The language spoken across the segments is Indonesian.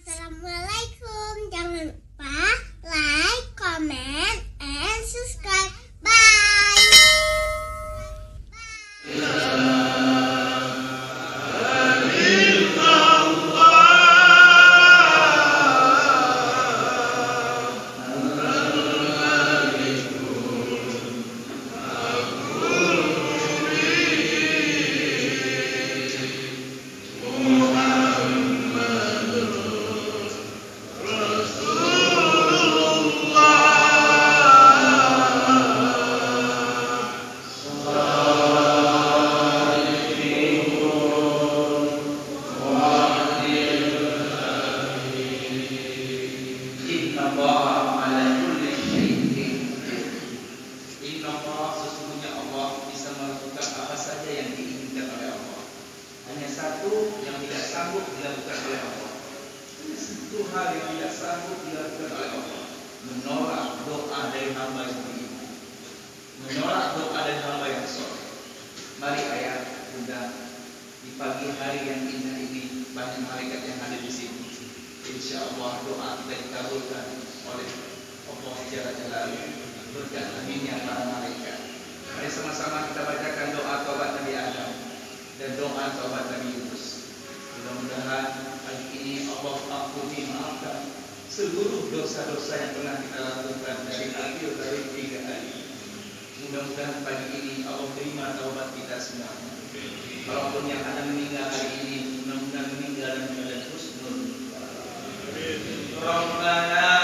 Assalamualaikum. Jangan lupa like, comment, and subscribe. Bye. Sesungguhnya Allah bisa melakukan apa saja yang diinginkan oleh Allah. Hanya satu yang tidak sanggup dilakukan oleh Allah. Hanya satu hal yang tidak sanggup dilakukan oleh Allah: menolak doa dari hamba yang beriman, menolak doa dari hamba yang soleh. Mari ayah, bunda, di pagi hari yang indah ini banyak malaikat yang hadir di sini. Insya Allah doa kita dikabulkan oleh Allah Jalla Jalaluhu berkat aminnya para malaikat. Mari sama-sama kita bacakan doa taubat Nabi Adam dan doa taubat Nabi Yunus. Mudah-mudahan hari ini Allah ampuni, maafkan seluruh dosa-dosa yang pernah kita lakukan dari akhir dari 3 hari. Mudah-mudahan pagi ini Allah terima taubat kita semua. Walaupun yang ada meninggal hari ini, mudah-mudahan meninggal dalam keadaan husnul. Rabbana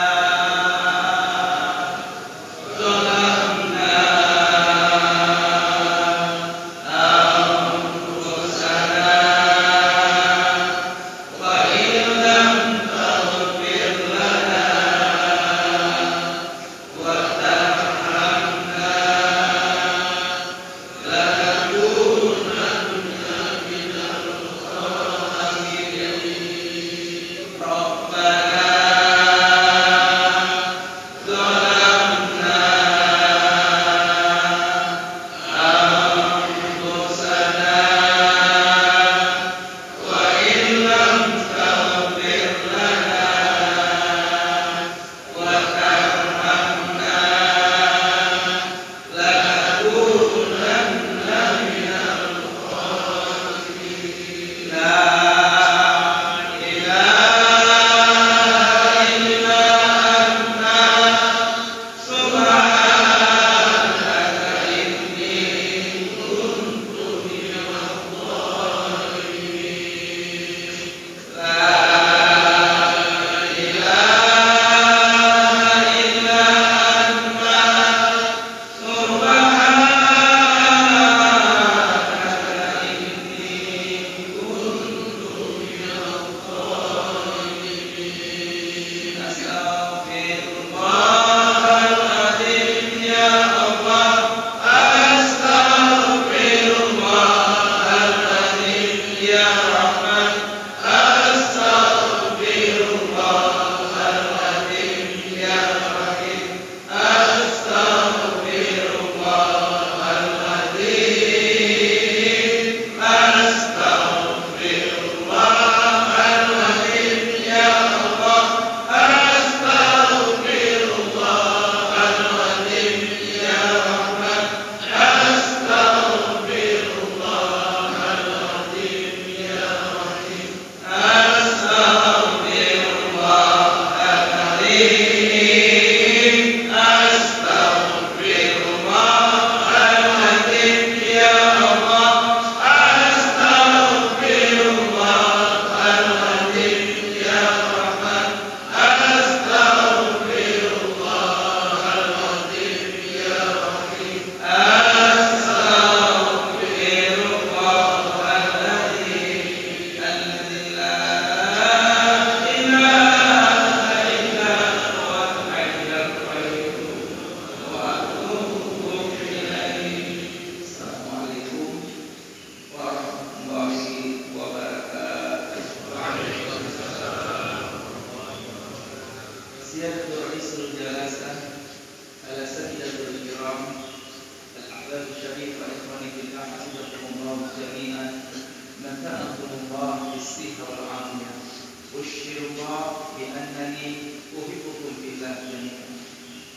Usyirullah bi annani uhibbukum fillah jami'an.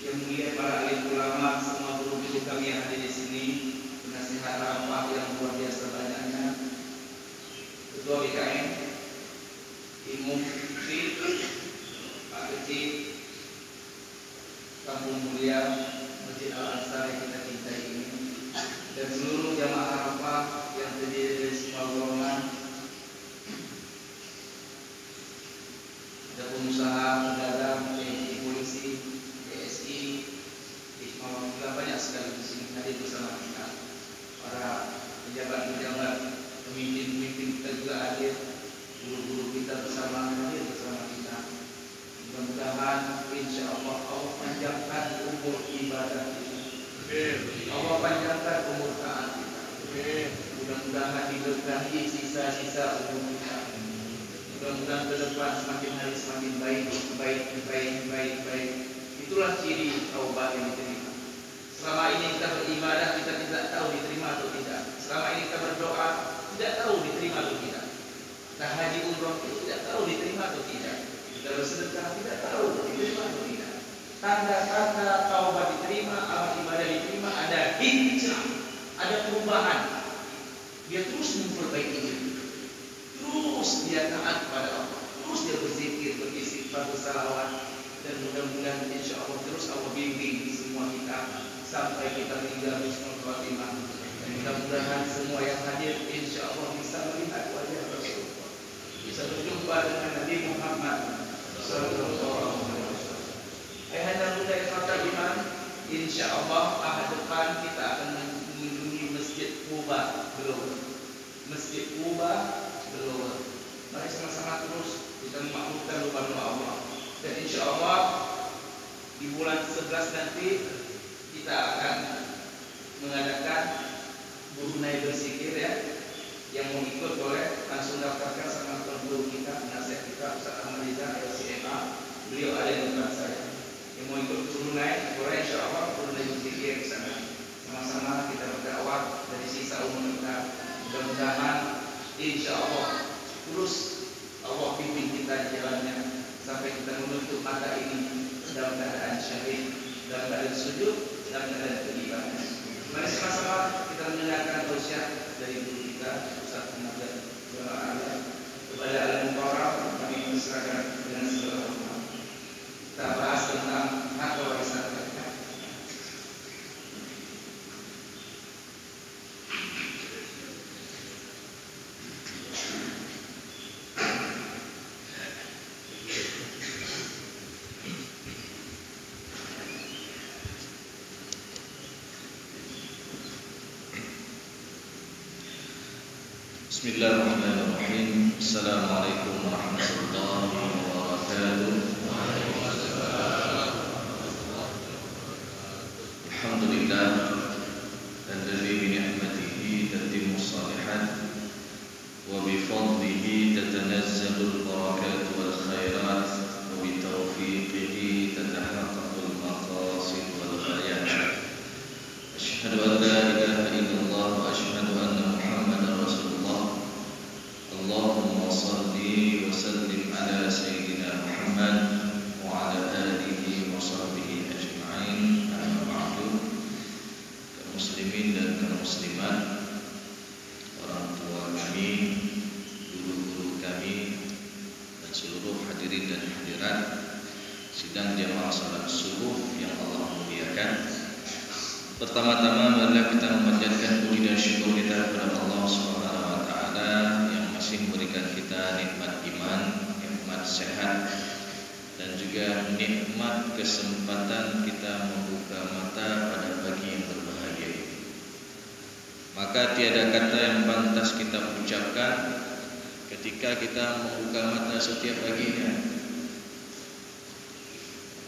Yang mulia para alim ulama, semua guru-guru kami yang ada di sini, penasihat Arafah yang luar biasa banyaknya, Ketua BKM, Imam Fikri, Pak Kecil, Kampung Mulia, Masjid Al-Ansar yang kita cintai ini, dan seluruh jamaah Arafah yang terdiri dari semua golongan. Ada pengusaha, pedagang, TNI, polisi, PSI, banyak sekali di sini hadir bersama kita. Para pejabat-pejabat, pemimpin-pemimpin kita juga hadir, guru-guru kita bersama hadir bersama kita. Mudah-mudahan insya Allah Allah panjangkan umur ibadah kita. Allah panjangkan umur taat kita. Mudah-mudahan diberkahi sisa-sisa umur kita. Mudah-mudahan ke depan semakin hari semakin baik. Itulah ciri taubat yang diterima. Selama ini kita beribadah, kita tidak tahu diterima atau tidak. Selama ini kita berdoa, tidak tahu diterima atau tidak. Kita haji umroh, tidak tahu diterima atau tidak. Kita bersedekah, tidak tahu diterima atau tidak. Tanda-tanda taubat diterima, amal ibadah diterima, ada hijrah, ada perubahan. Dia terus memperbaiki diri. Terus dia taat kepada Allah, terus dia berzikir, beristighfar, bersalawat, dan mudah-mudahan insya Allah terus Allah bimbing semua kita sampai kita meninggal husnul khotimah. Dan mudah-mudahan semua yang hadir insya Allah bisa melihat wajah Rasulullah, bisa berjumpa dengan Nabi Muhammad sallallahu alaihi wasallam. Ayahanda Bunda yang mata iman, insya Allah ahad depan kita akan mengunjungi Masjid Quba Global. Masjid Quba Global. Mari sama-sama terus kita memaklumkan rumah Allah. Dan insya Allah di bulan 11 nanti kita akan mengadakan Burunai Berzikir ya. Yang mau ikut boleh langsung daftarkan sama guru kita, penasihat kita Ustaz Ahmad Riza LCMA. Beliau ada di depan saya. Yang mau ikut Burunai boleh insya Allah Burunai Berzikir di sana. Sama-sama kita berdakwah dari sisa umur kita. Mudah-mudahan insya Allah terus Allah pimpin kita di jalannya sampai kita menutup mata ini dalam keadaan syahid, dalam keadaan sujud, dalam keadaan beribadah. Mari sama-sama kita mendengarkan tausiah dari guru kita Ustaz Ahmad kepada Al-Muqarrab. Kami berserahkan dengan segala hormat. Kita bahas tentang harta warisan. Bismillahirrahmanirrahim. Assalamualaikum warahmatullahi wabarakatuh. Alhamdulillah alladzi bi ni'matihi tatimmu shalihat wa bi fadlihi tatanazzalul barakat wal khairat wa bi taufiqihi tatahaqqaqul maqasid wal ghayat. Asyhadu an la ilaha illallah wa asyhadu anna Muhammadar Rasulullah. Allahumma salli wa sallim ala sayyidina Muhammad wa ala alihi wa sahbihi ajma'in. Amma ba'du. Kaum muslimin dan kaum muslimat, orang tua kami, guru-guru kami, dan seluruh hadirin dan hadirat sidang jamaah salat subuh yang Allah muliakan. Pertama-tama marilah kita memanjatkan puji dan syukur kita kepada Allah Subhanahu wa taala yang masih memberikan kita nikmat iman, nikmat sehat, dan juga nikmat kesempatan kita membuka mata pada pagi yang berbahagia ini. Maka tiada kata yang pantas kita ucapkan ketika kita membuka mata setiap paginya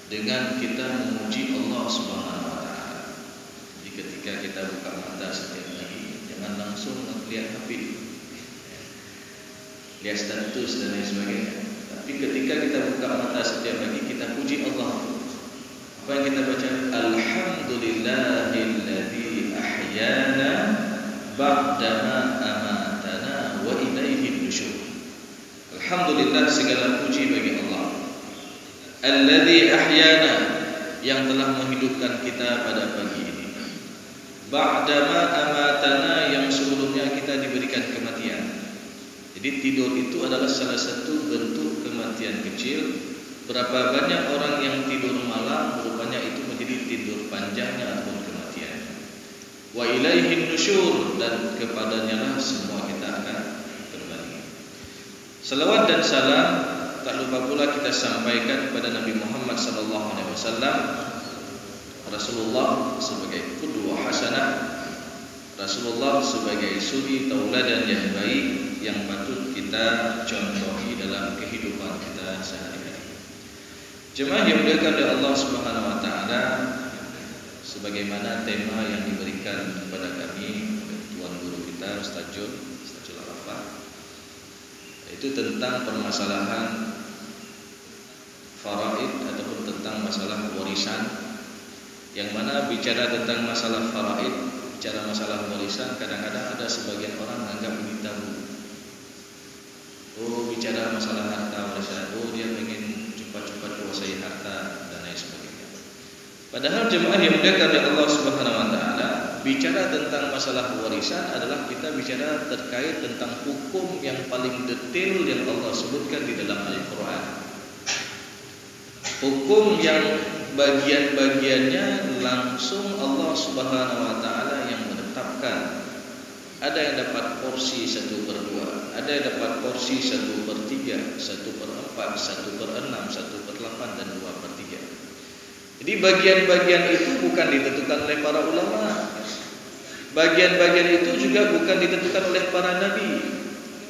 dengan kita memuji Allah Subhanahu wa taala. Jadi ketika kita buka mata setiap pagi, jangan langsung lihat HP, lihat status dan lain sebagainya. Tapi ketika kita buka mata setiap pagi, kita puji Allah. Apa yang kita baca? Alhamdulillahilladzi ahyana ba'dama amatana wa ilaihin nusyur. Alhamdulillah, segala puji bagi Allah alladzi ahyana, yang telah menghidupkan kita pada pagi ini, ba'dama amatana, yang sebelumnya kita diberikan kematian. Jadi tidur itu adalah salah satu bentuk kematian kecil. Berapa banyak orang yang tidur malam, rupanya itu menjadi tidur panjangnya ataupun kematian. Wa ilaihin nusyur, dan kepadanya lah semua kita akan kembali. Salawat dan salam tak lupa pula kita sampaikan kepada Nabi Muhammad SAW, Rasulullah sebagai qudwah hasanah, Rasulullah sebagai suri tauladan yang baik yang patut kita contohi dalam kehidupan kita sehari-hari. Jemaah yang dimuliakan oleh Allah Subhanahu wa taala, sebagaimana tema yang diberikan kepada kami oleh tuan guru kita Ustaz Jul Arafah, itu tentang permasalahan faraid ataupun tentang masalah warisan, yang mana bicara tentang masalah faraid, bicara masalah warisan, kadang-kadang ada sebagian orang menganggap ini tabu. Oh, bicara masalah harta warisan, oh dia ingin cepat-cepat kuasai harta dan lain sebagainya. Padahal jemaah yang dimuliakan oleh Allah Subhanahu wa taala, bicara tentang masalah warisan adalah kita bicara terkait tentang hukum yang paling detail yang Allah sebutkan di dalam Al-Qur'an. Hukum yang bagian-bagiannya langsung Allah Subhanahu wa taala yang menetapkan. Ada yang dapat porsi 1/2, ada yang dapat porsi 1/3, 1/4, 1/6, 1/8 dan 2/3. Jadi bagian-bagian itu bukan ditentukan oleh para ulama. Bagian-bagian itu juga bukan ditentukan oleh para nabi.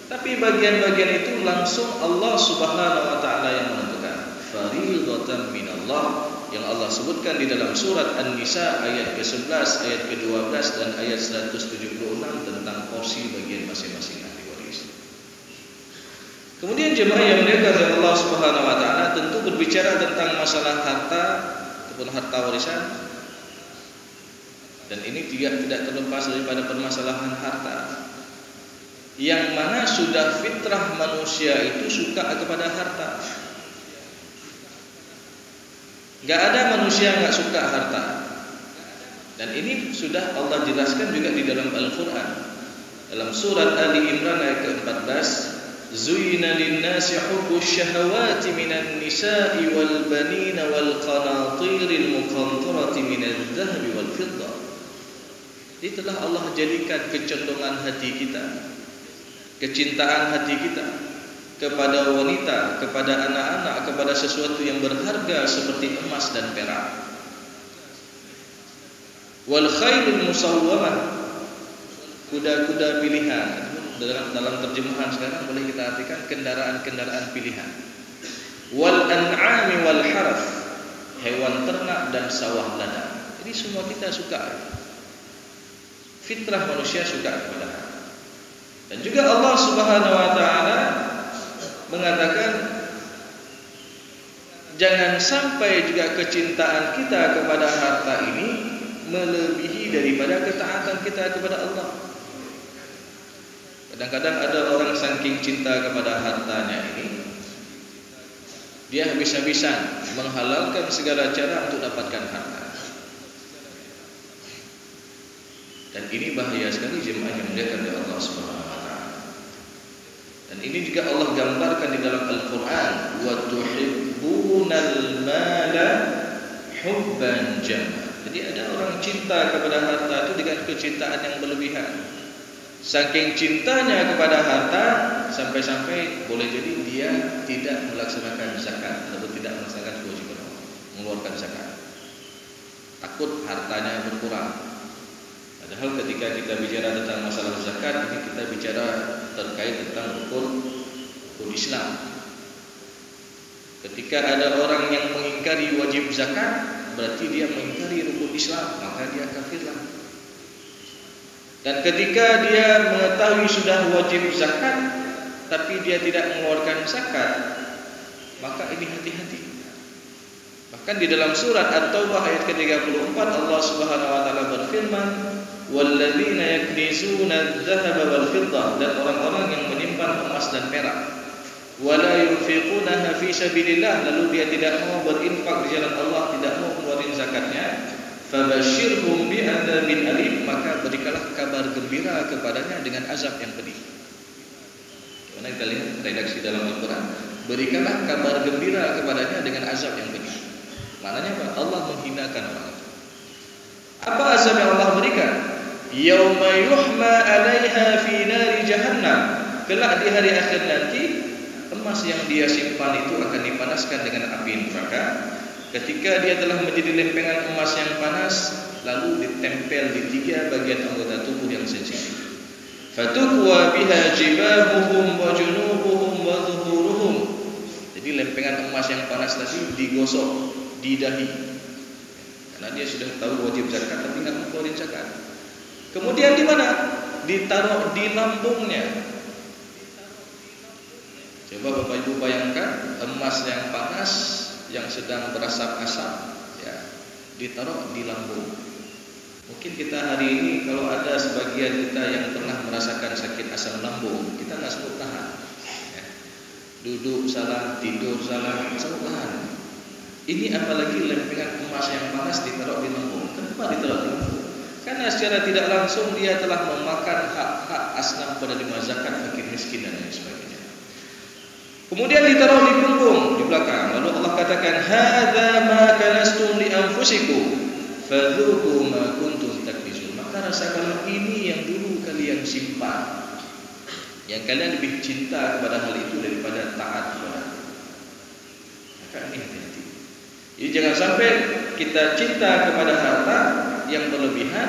Tapi bagian-bagian itu langsung Allah Subhanahu wa taala yang menentukan. Fariidatan minallah, yang Allah sebutkan di dalam surat An-Nisa ayat ke-11, ayat ke-12 dan ayat 176 tentang porsi bagian masing-masing ahli waris. Kemudian jemaah yang dimuliakan oleh Allah Subhanahu wa taala, tentu berbicara tentang masalah harta ataupun harta warisan, dan ini tidak terlepas daripada permasalahan harta, yang mana sudah fitrah manusia itu suka kepada harta. Gak ada manusia yang gak suka harta. Dan ini sudah Allah jelaskan juga di dalam Al-Quran. Dalam surat Ali Imran ayat ke-14, Zuyina linnasi hubbus syahawati minan nisa'i wal banina wal qanatiril muqantarati minal dhahabi wal fiddah. Ini telah Allah jadikan kecondongan hati kita, kecintaan hati kita kepada wanita, kepada anak-anak, kepada sesuatu yang berharga seperti emas dan perak. Wal khailul musawwamah, kuda-kuda pilihan. Dalam terjemahan sekarang boleh kita artikan kendaraan-kendaraan pilihan. Wal an'ami wal harth, hewan ternak dan sawah ladang. Jadi semua kita suka. Fitrah manusia suka kepada harta. Dan juga Allah Subhanahu wa taala mengatakan jangan sampai juga kecintaan kita kepada harta ini melebihi daripada ketaatan kita kepada Allah. Kadang-kadang ada orang saking cinta kepada hartanya ini, dia habis-habisan menghalalkan segala cara untuk dapatkan harta. Dan ini bahaya sekali jemaah yang dimuliakan oleh Allah Subhanahu wa taala. Dan ini juga Allah gambarkan di dalam Al-Qur'an, wa tuhibbunal mala hubban jamma. Jadi ada orang cinta kepada harta itu dengan kecintaan yang berlebihan. Saking cintanya kepada harta sampai-sampai boleh jadi dia tidak melaksanakan zakat atau tidak melaksanakan kewajiban mengeluarkan zakat. Takut hartanya berkurang. Padahal ketika kita bicara tentang masalah zakat, ini kita bicara terkait tentang rukun Islam. Ketika ada orang yang mengingkari wajib zakat, berarti dia mengingkari rukun Islam, maka dia kafirlah. Dan ketika dia mengetahui sudah wajib zakat, tapi dia tidak mengeluarkan zakat, maka ini hati-hati. Bahkan di dalam surat At-Taubah ayat ke-34 Allah Subhanahu wa taala berfirman, walladzina yaknizuna adh-dhahaba wal fiddah, dan orang-orang yang menyimpan emas dan perak. wala yunfiqunaha fi sabilillah, lalu dia tidak mau berinfak di jalan Allah, tidak mau keluarin zakatnya, fabashshirhum bi'adzabin alim, maka berikanlah kabar gembira kepadanya dengan azab yang pedih. Mana kita lihat redaksi dalam Al-Quran, berikanlah kabar gembira kepadanya dengan azab yang pedih. Maknanya apa? Allah menghinakan orang. Apa azab yang Allah berikan? Yauma yuhma 'alaiha fi nari jahannam, kelak di hari akhir nanti emas yang dia simpan itu akan dipanaskan dengan api neraka. Ketika dia telah menjadi lempengan emas yang panas, lalu ditempel di 3 bagian anggota tubuh yang sensitif. Fatukwa biha jibahuhum wa junubuhum wa zuhuruhum. Jadi lempengan emas yang panas tadi digosok di dahi, karena dia sudah tahu wajib zakat tapi tidak mengeluarkan zakat. Kemudian di mana? Ditaruh di lambungnya. Coba Bapak Ibu bayangkan emas yang panas yang sedang berasap-asap, ya, ditaruh di lambung. Mungkin kita hari ini kalau ada sebagian kita yang pernah merasakan sakit asam lambung, kita nggak sanggup tahan, ya. Duduk salah, tidur salah, sanggup tahan. Ini apalagi lempengan emas yang panas ditaruh di lambung. Kenapa ditaruh di lambung? Karena secara tidak langsung dia telah memakan hak-hak asnaf penerima zakat, fakir miskin dan lain sebagainya. Kemudian ditaruh di punggung, di belakang. Lalu Allah katakan, hadza ma kanastum li anfusikum fadzuqu ma kuntum taknizun. Maka rasakanlah ini yang dulu kalian simpan, yang kalian lebih cinta kepada hal itu daripada taat kepada Allah. Maka ini hati-hati. Jadi jangan sampai kita cinta kepada harta yang berlebihan,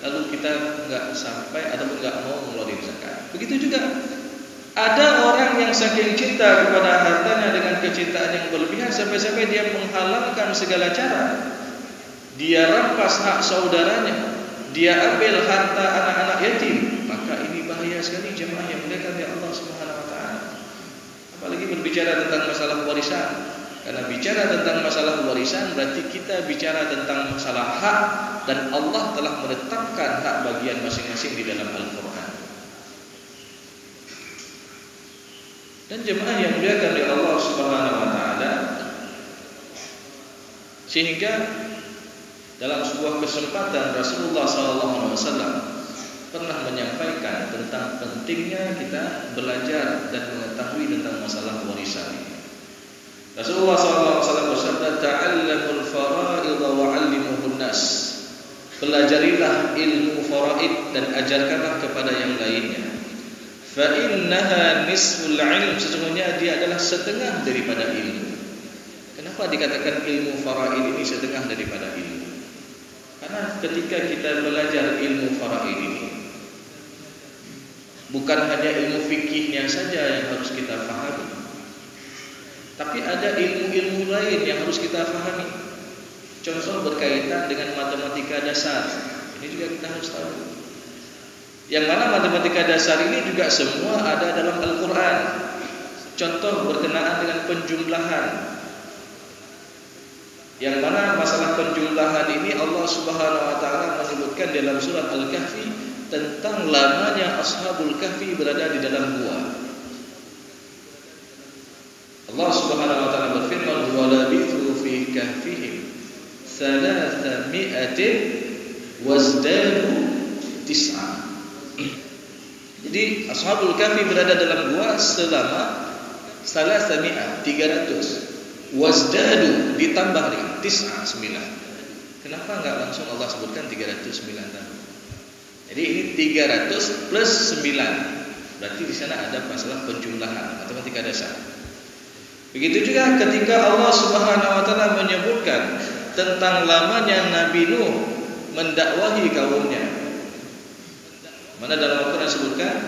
lalu kita nggak sampai ataupun nggak mau mengeluarkan zakat. Begitu juga ada orang yang saking cinta kepada hartanya dengan kecintaan yang berlebihan sampai-sampai dia menghalangkan segala cara. Dia rampas hak saudaranya, dia ambil harta anak-anak yatim. Maka ini bahaya sekali jemaah yang muliakan oleh Allah Subhanahu wa taala. Apalagi berbicara tentang masalah warisan. Karena bicara tentang masalah warisan berarti kita bicara tentang masalah hak, dan Allah telah menetapkan hak bagian masing-masing di dalam Al-Quran. Dan jemaah yang dimuliakan oleh Allah Subhanahu wa taala, sehingga dalam sebuah kesempatan Rasulullah SAW pernah menyampaikan tentang pentingnya kita belajar dan mengetahui tentang masalah warisan. Rasulullah SAW bersabda, ta'allamul fara'id wa 'allimuhun nas. Pelajarilah ilmu faraid dan ajarkanlah kepada yang lainnya. Fa innaha nisful 'ilm, sesungguhnya dia adalah setengah daripada ilmu. Kenapa dikatakan ilmu faraid ini setengah daripada ilmu? Karena ketika kita belajar ilmu faraid ini, bukan hanya ilmu fikihnya saja yang harus kita pahami, tapi ada ilmu-ilmu lain yang harus kita pahami. Contoh berkaitan dengan matematika dasar, ini juga kita harus tahu. Yang mana matematika dasar ini juga semua ada dalam Al-Quran. Contoh berkenaan dengan penjumlahan, yang mana masalah penjumlahan ini Allah Subhanahu wa taala menyebutkan dalam surat Al-Kahfi tentang lamanya Ashabul Kahfi berada di dalam gua. Allah Subhanahu wa taala berfirman, wa labithu fi kahfihim 300 wazdadu 9. Jadi Ashabul Kahfi berada dalam gua selama 300, wazdadu ditambah dengan 9. Kenapa enggak langsung Allah sebutkan 309 tahun? Jadi ini 300 plus 9. Berarti di sana ada masalah penjumlahan matematika dasar. Begitu juga ketika Allah Subhanahu wa taala menyebutkan tentang lamanya Nabi Nuh mendakwahi kaumnya. Mana dalam Al-Quran disebutkan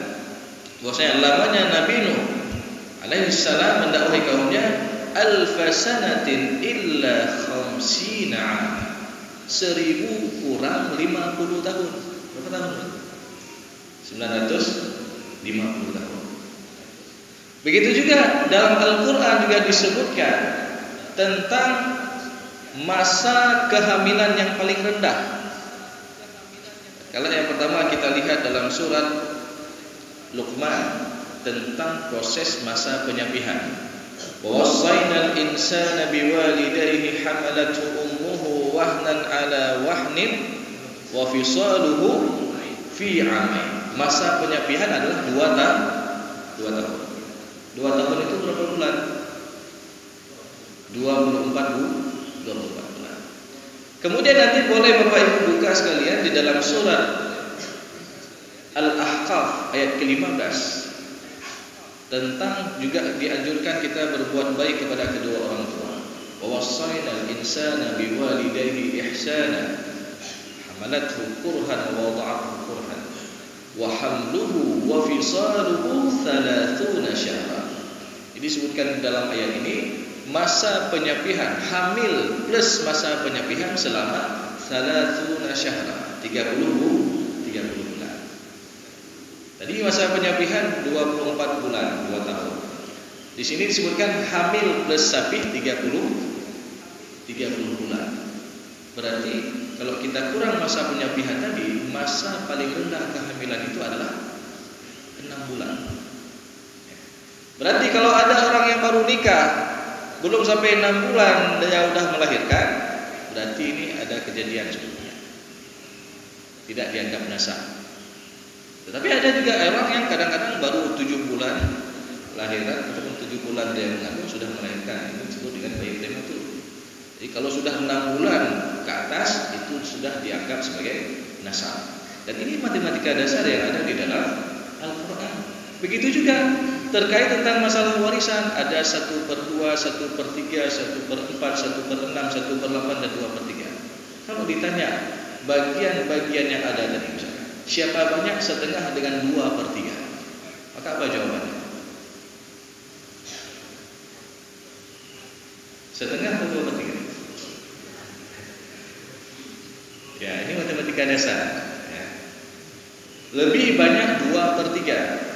bahwasanya lamanya Nabi Nuh alaihi salam mendakwahi kaumnya alfasanatin illa khamsina 1000 kurang 50 tahun. Berapa tahun? 950 tahun. Begitu juga dalam Al-Quran juga disebutkan tentang masa kehamilan yang paling rendah. Kalau yang pertama kita lihat dalam surat Luqman tentang proses masa penyapihan. Wassaynal insana biwalidayhi hamalathu ummuhu wahnan ala wahnin wa fisaluhu fi 'amain. Masa penyapihan adalah 2 tahun. 2 tahun itu berapa bulan? 24 bulan. Kemudian nanti boleh Bapak Ibu buka sekalian di dalam surat Al-Ahqaf ayat ke-15 tentang juga dianjurkan kita berbuat baik kepada kedua orang tua. Wa wassaynal insana biwalidayhi ihsana hamalathu kurhan wa wada'athu kurhan wa hamluhu wa fisaluhu 30 syahran. Ini disebutkan dalam ayat ini masa penyapihan, hamil plus masa penyapihan selama 30 syahran, 30 bulan. Tadi masa penyapihan 24 bulan, 2 tahun. Di sini disebutkan hamil plus sapi 30 bulan. Berarti kalau kita kurang masa penyapihan tadi, masa paling rendah kehamilan itu adalah 6 bulan. Berarti kalau ada orang yang baru nikah belum sampai 6 bulan dia sudah melahirkan, berarti ini ada kejadian sebelumnya, tidak dianggap nasab. Tetapi ada juga orang yang kadang-kadang baru 7 bulan lahiran ataupun 7 bulan dia mengandung sudah melahirkan. Ini disebut dengan bayi prematur. Jadi kalau sudah 6 bulan ke atas itu sudah dianggap sebagai nasab. Dan ini matematika dasar yang ada di dalam Al-Quran. Begitu juga terkait tentang masalah warisan, ada 1/2, 1/3, 1/4, 1/6, 1/8 dan 2/3. Kalau ditanya bagian-bagian yang ada tadi misalnya, siapa banyak setengah dengan 2/3, maka apa jawabannya? Setengah atau 2/3? Ya, ini matematika dasar ya. Lebih banyak 2/3.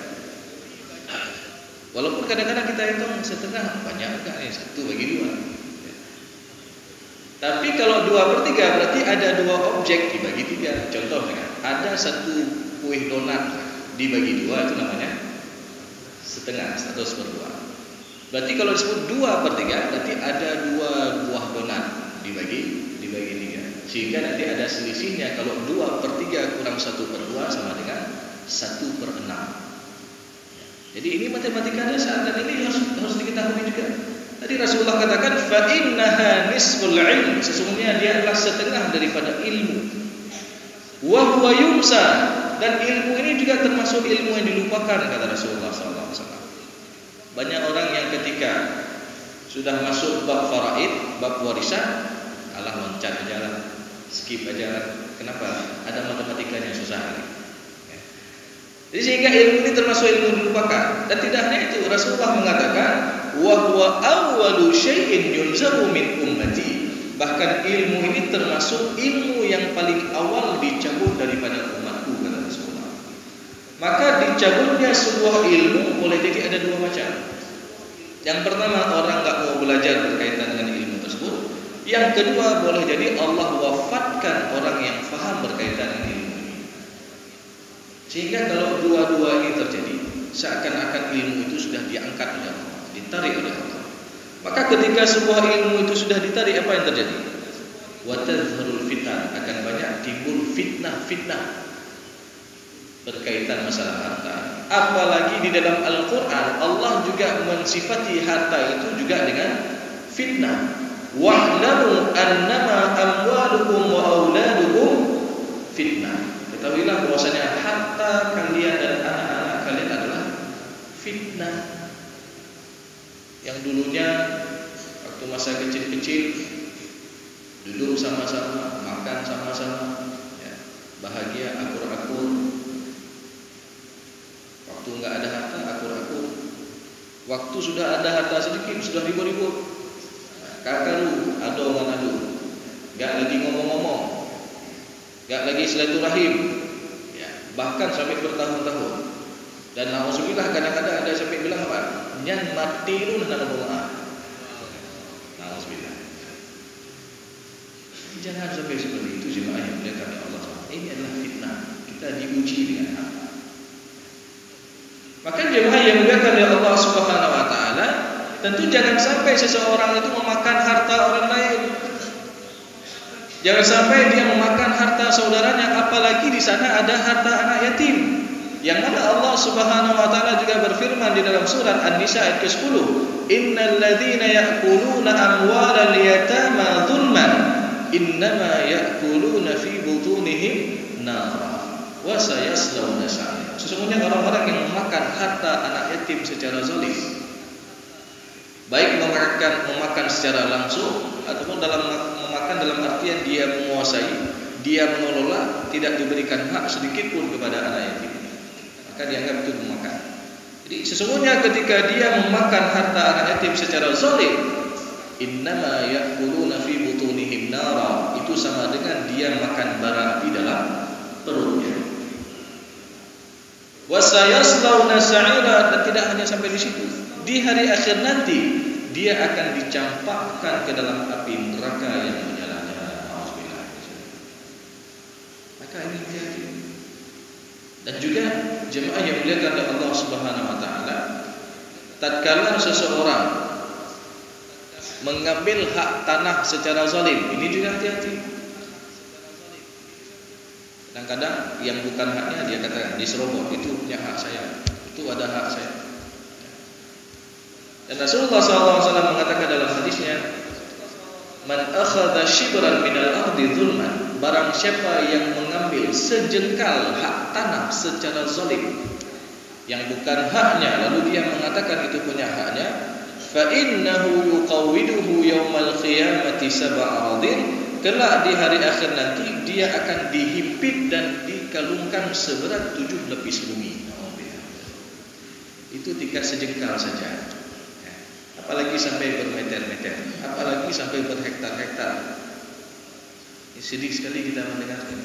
Walaupun kadang-kadang kita hitung setengah banyak enggak nih, 1 bagi 2 ya. Tapi kalau 2/3 berarti ada 2 objek dibagi 3. Contoh ada 1 kue donat dibagi 2 itu namanya setengah atau 1/2. Berarti kalau disebut 2/3 berarti ada 2 buah donat dibagi 3. Sehingga nanti ada selisihnya, kalau 2/3 kurang 1/2 sama dengan 1/6. Jadi ini matematika dasar dan ini harus diketahui juga. Tadi Rasulullah katakan fa innaha nisful ilm, sesungguhnya dia adalah setengah daripada ilmu. Wa huwa yumsa, dan ilmu ini juga termasuk ilmu yang dilupakan kata Rasulullah SAW. Banyak orang yang ketika sudah masuk bab faraid, bab warisan, alah loncat aja lah, skip aja lah. Kenapa? Ada matematikanya susah. Jadi sehingga ilmu ini termasuk ilmu dilupakan. Dan tidak hanya itu, Rasulullah mengatakan wa huwa awwalu syai'in yunzabu min ummati. Bahkan ilmu ini termasuk ilmu yang paling awal dicabut daripada umatku kata Rasulullah. Maka dicabutnya sebuah ilmu boleh jadi ada 2 macam. Yang pertama, orang enggak mau belajar berkaitan dengan ilmu tersebut. Yang kedua, boleh jadi Allah wafatkan orang yang faham berkaitan dengan ilmu. Sehingga kalau dua-dua ini terjadi, seakan-akan ilmu itu sudah diangkat oleh Allah, ditarik oleh Allah. Maka ketika sebuah ilmu itu sudah ditarik, apa yang terjadi? Wa tadhharul fitan, akan banyak timbul fitnah berkaitan masalah harta. Apalagi di dalam Al-Quran Allah juga mensifati harta itu juga dengan fitnah. Wa'lamu annama amwalukum wa auladukum fitnah. Ketahuilah bahwasanya harta kalian dan anak-anak kalian adalah fitnah. Yang dulunya waktu masa kecil-kecil duduk sama-sama, makan sama-sama, ya, bahagia akur-akur. Waktu enggak ada harta akur-akur. Waktu sudah ada harta sedikit sudah ribut-ribut. Kakak lu ado manado. Enggak lagi ngomong-ngomong. Enggak lagi silaturahim. Ya, bahkan sampai bertahun-tahun. Dan nauzubillah kadang-kadang ada sampai bilang apa? Nyan mati lu nak ngomong. Nauzubillah. Jangan sampai seperti itu jemaah yang dimuliakan oleh Allah. Ini adalah fitnah. Kita diuji dengan harta. Maka jemaah yang dimuliakan oleh Allah Subhanahu wa taala, tentu jangan sampai seseorang itu memakan harta orang lain. Jangan sampai dia memakan harta saudaranya, apalagi di sana ada harta anak yatim. Yang mana Allah Subhanahu wa taala juga berfirman di dalam surat An-Nisa ayat ke-10, "Innal ladzina ya'kuluna amwalal yatama dzulman, innama ya'kuluna fi butunihim nar wa sayaslawna sa'ira." Sesungguhnya orang-orang yang memakan harta anak yatim secara zalim, baik memakan secara langsung ataupun memakan dalam artian dia menguasai, dia mengelola, tidak diberikan hak sedikit pun kepada anak yatim, maka dianggap itu memakan. Jadi sesungguhnya ketika dia memakan harta anak yatim secara zalim, innama ya'kuluna fi butunihim nara, itu sama dengan dia makan bara api dalam perutnya. Wa sayaslawna sa'ira, dan tidak hanya sampai di situ. Di hari akhir nanti dia akan dicampakkan ke dalam api neraka yang menyala-nyala. Maka ini hati-hati. Dan juga jemaah yang dimuliakan oleh Allah Subhanahu wa taala, tatkala seseorang mengambil hak tanah secara zalim, ini juga hati-hati. Kadang-kadang yang bukan haknya dia katakan diserobot, itu punya hak saya, itu ada hak saya. Dan Rasulullah SAW mengatakan dalam hadisnya, "Man akhadha shibran minal ardi dzulman," barang siapa yang mengambil sejengkal hak tanah secara zalim, yang bukan haknya, lalu dia mengatakan itu punya haknya, fa innahu yuqawwiduhu yaumal qiyamati sab'a radin, kelak di hari akhir nanti dia akan dihimpit dan dikalungkan seberat 7 lapis bumi. Itu tingkat sejengkal saja, apalagi sampai bermeter-meter, apalagi sampai berhektar-hektar. Ini sedih sekali kita mendengarkan.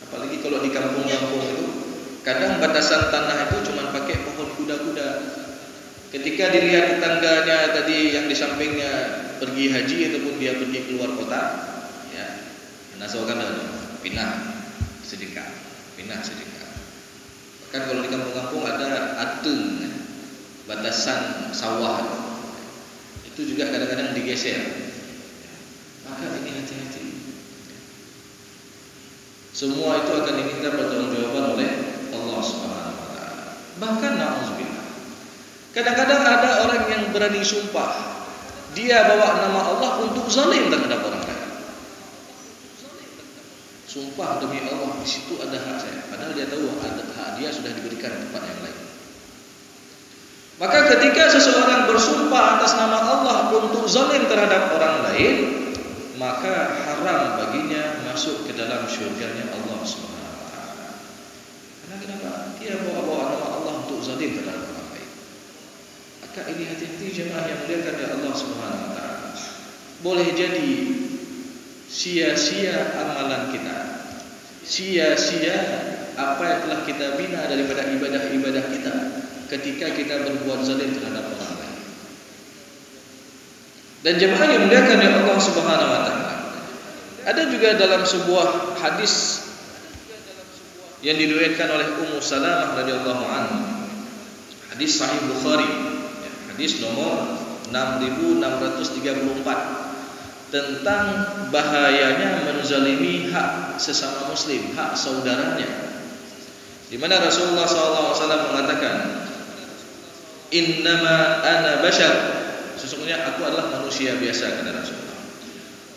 Apalagi kalau di kampung-kampung itu, kadang batasan tanah itu cuma pakai pohon kuda-kuda. Ketika dilihat tetangganya tadi yang di sampingnya pergi haji ataupun dia pergi keluar kota, ya, nasokan pinah sedikit. Bahkan kalau di kampung-kampung ada atung, batasan sawah, itu juga kadang-kadang digeser. Maka ini hati-hati. Semua itu akan diminta pertanggungjawaban oleh Allah Subhanahu wa taala. Bahkan na'udzubillah, kadang-kadang ada orang yang berani sumpah, dia bawa nama Allah untuk zalim terhadap orang lain. Sumpah demi Allah, di situ ada hak saya, padahal dia tahu ada hak dia sudah diberikan di tempat yang lain. Maka ketika seseorang bersumpah atas nama Allah untuk zalim terhadap orang lain, maka haram baginya masuk ke dalam syurganya Allah Subhanahu wa taala. Karena kenapa? Dia bawa nama Allah untuk zalim terhadap orang lain. Maka ini hati-hati jemaah yang muliakan oleh Allah Subhanahu wa taala. Boleh jadi sia-sia amalan kita, sia-sia apa yang telah kita bina daripada ibadah-ibadah kita ketika kita berbuat zalim terhadap orang lain. Dan jemaah yang dimuliakan oleh Allah Subhanahu wa taala, ada juga dalam sebuah hadis yang diriwayatkan oleh Ummu Salamah radhiyallahu anha, hadis sahih Bukhari, hadis nomor 6634, tentang bahayanya menzalimi hak sesama muslim, hak saudaranya, di mana Rasulullah SAW mengatakan, "Innama ana bashar," sesungguhnya aku adalah manusia biasa, kata Rasulullah.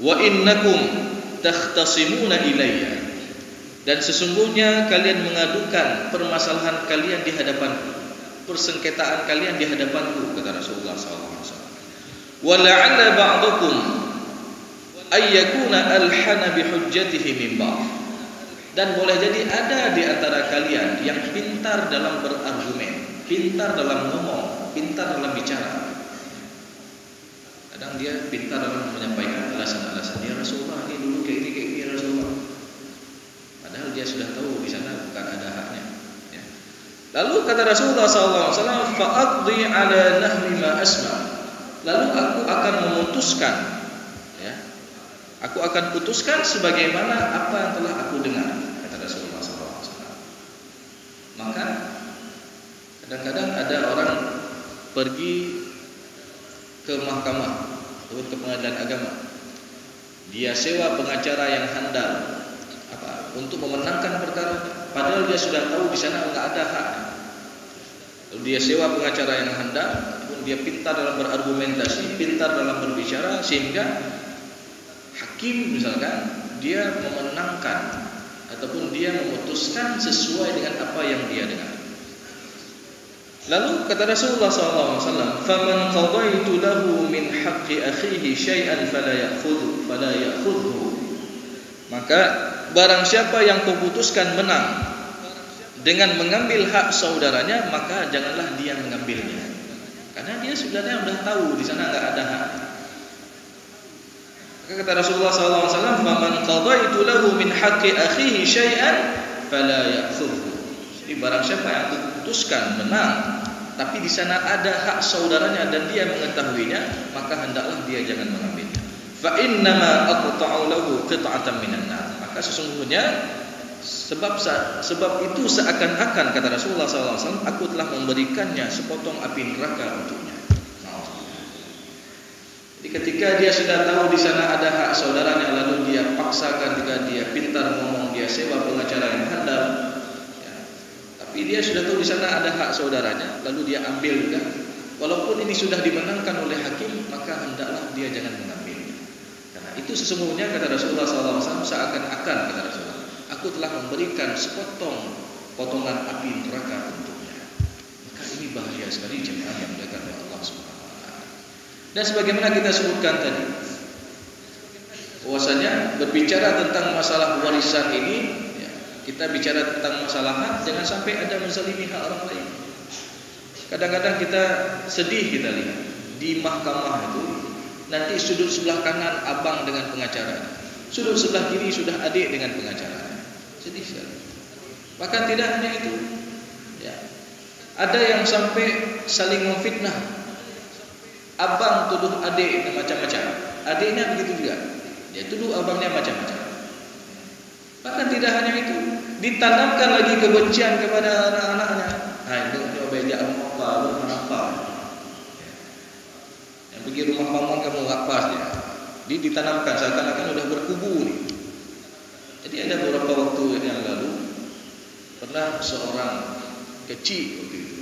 "Wa innakum takhtasimuna ilayya," dan sesungguhnya kalian mengadukan permasalahan kalian di hadapanku, persengketaan kalian di hadapanku, kata Rasulullah SAW. "Wa la'alla ba'dukum ayyakuna alhana bihujjatihi min ba'd," dan boleh jadi ada di antara kalian yang pintar dalam berargumen, pintar dalam ngomong, pintar dalam bicara. Kadang dia pintar dalam menyampaikan alasan-alasan dia, Rasulullah ini dulu kayak ini Rasulullah. Padahal dia sudah tahu di sana bukan ada haknya. Ya. Lalu kata Rasulullah SAW, "Fa'aqdi ala nahmi ma asma," lalu aku akan memutuskan, ya, aku akan putuskan sebagaimana apa yang telah aku dengar, kata Rasulullah SAW. Maka kadang-kadang pergi ke mahkamah atau ke pengadilan agama, dia sewa pengacara yang handal untuk memenangkan perkara, padahal dia sudah tahu di sana enggak ada hak. Lalu dia sewa pengacara yang handal, dia pintar dalam berargumentasi, pintar dalam berbicara, sehingga hakim misalkan dia memenangkan ataupun dia memutuskan sesuai dengan apa yang dia dengar. Lalu kata Rasulullah SAW, "Faman qadaitu lahu min haqqi akhihi syai'an fala ya'khudhu." Maka barang siapa yang kuputuskan menang dengan mengambil hak saudaranya, maka janganlah dia mengambilnya. Karena dia sebenarnya sudah tahu di sana enggak ada hak. Maka kata Rasulullah SAW, "Faman qadaitu lahu min haqqi akhihi syai'an fala ya'khudhu." Jadi barang siapa yang kuputuskan menang, tapi di sana ada hak saudaranya dan dia mengetahuinya, maka hendaklah dia jangan mengambilnya. Fa innama aqta'u lahu qit'atan minan nar. Maka sesungguhnya sebab itu seakan-akan kata Rasulullah SAW, aku telah memberikannya sepotong api neraka untuknya. Jadi ketika dia sudah tahu di sana ada hak saudaranya, lalu dia paksakan, jika dia pintar ngomong, dia sewa pengacara yang handal, tapi dia sudah tahu di sana ada hak saudaranya, lalu dia ambil juga, walaupun ini sudah dimenangkan oleh hakim, maka hendaklah dia jangan mengambilnya. Karena itu sesungguhnya kata Rasulullah SAW, seakan-akan kata Rasulullah, aku telah memberikan potongan api neraka untuknya. Maka ini bahaya sekali jemaah yang dimuliakan oleh Allah Subhanahu wa taala. Dan sebagaimana kita sebutkan tadi, bahwasanya berbicara tentang masalah warisan ini, kita bicara tentang masalah hak, jangan sampai ada menzalimi hak orang lain. Kadang-kadang kita sedih, kita lihat di mahkamah itu, nanti sudut sebelah kanan abang dengan pengacara, sudut sebelah kiri sudah adik dengan pengacara. Sedih sekali. Bahkan tidak hanya itu, ada yang sampai saling memfitnah. Abang tuduh adik macam-macam, adiknya begitu juga, dia tuduh abangnya macam-macam. Bahkan tidak hanya itu, ditanamkan lagi kebencian kepada anak-anaknya. Itu beda apa, lu kenapa? Yang pergi rumah paman kamu nggak pas ya. Ditanamkan seakan-akan udah berkubu nih. Jadi ada beberapa waktu yang lalu pernah seorang kecil waktu itu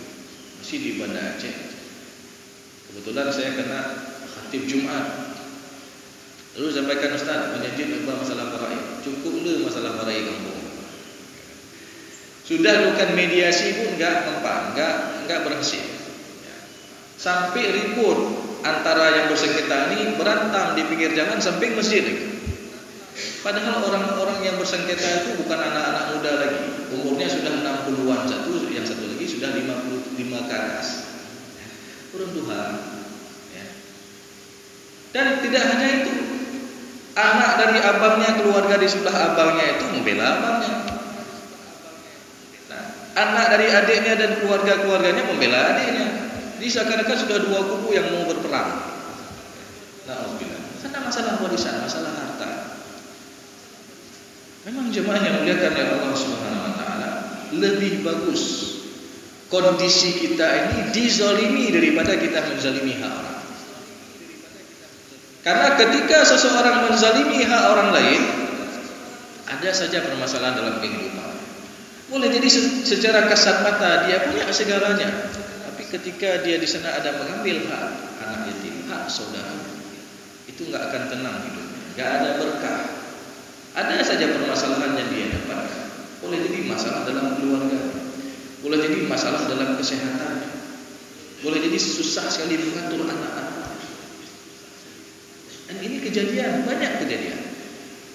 masih di Banda Aceh. Kebetulan saya kena khatib Jumat. Lalu sampaikan Ustaz, menyedih apa masalah marahi. Cukup le masalah marahi kampung. Sudah lakukan mediasi pun enggak mempan, enggak berhasil. Sampai ribut antara yang bersengketa ini, berantem di pinggir jalan samping masjid lagi. Padahal orang-orang yang bersengketa itu bukan anak-anak muda lagi. Umurnya sudah 60-an satu, yang satu lagi sudah 55 ke atas. Kurang Tuhan. Dan tidak hanya itu, anak dari abangnya, keluarga di sebelah abangnya itu membela abangnya. Nah, anak dari adiknya dan keluarga-keluarganya membela adiknya. Jadi seakan-akan sudah dua kubu yang mau berperang. Alhamdulillah. Karena masalah warisan, masalah harta. Memang jemaah yang muliakan oleh Allah Subhanahu wa taala, lebih bagus kondisi kita ini dizalimi daripada kita menzalimi hak orang. Karena ketika seseorang menzalimi hak orang lain, ada saja permasalahan dalam kehidupan. Boleh jadi secara kasat mata dia punya segalanya, tapi ketika dia di sana ada mengambil hak anak yatim, hak saudara, itu enggak akan tenang hidupnya, enggak ada berkah. Ada saja permasalahan yang dia dapatkan. Boleh jadi masalah dalam keluarga, boleh jadi masalah dalam kesehatan, boleh jadi susah sekali mengatur anak-anak. Dan ini kejadian, banyak kejadian.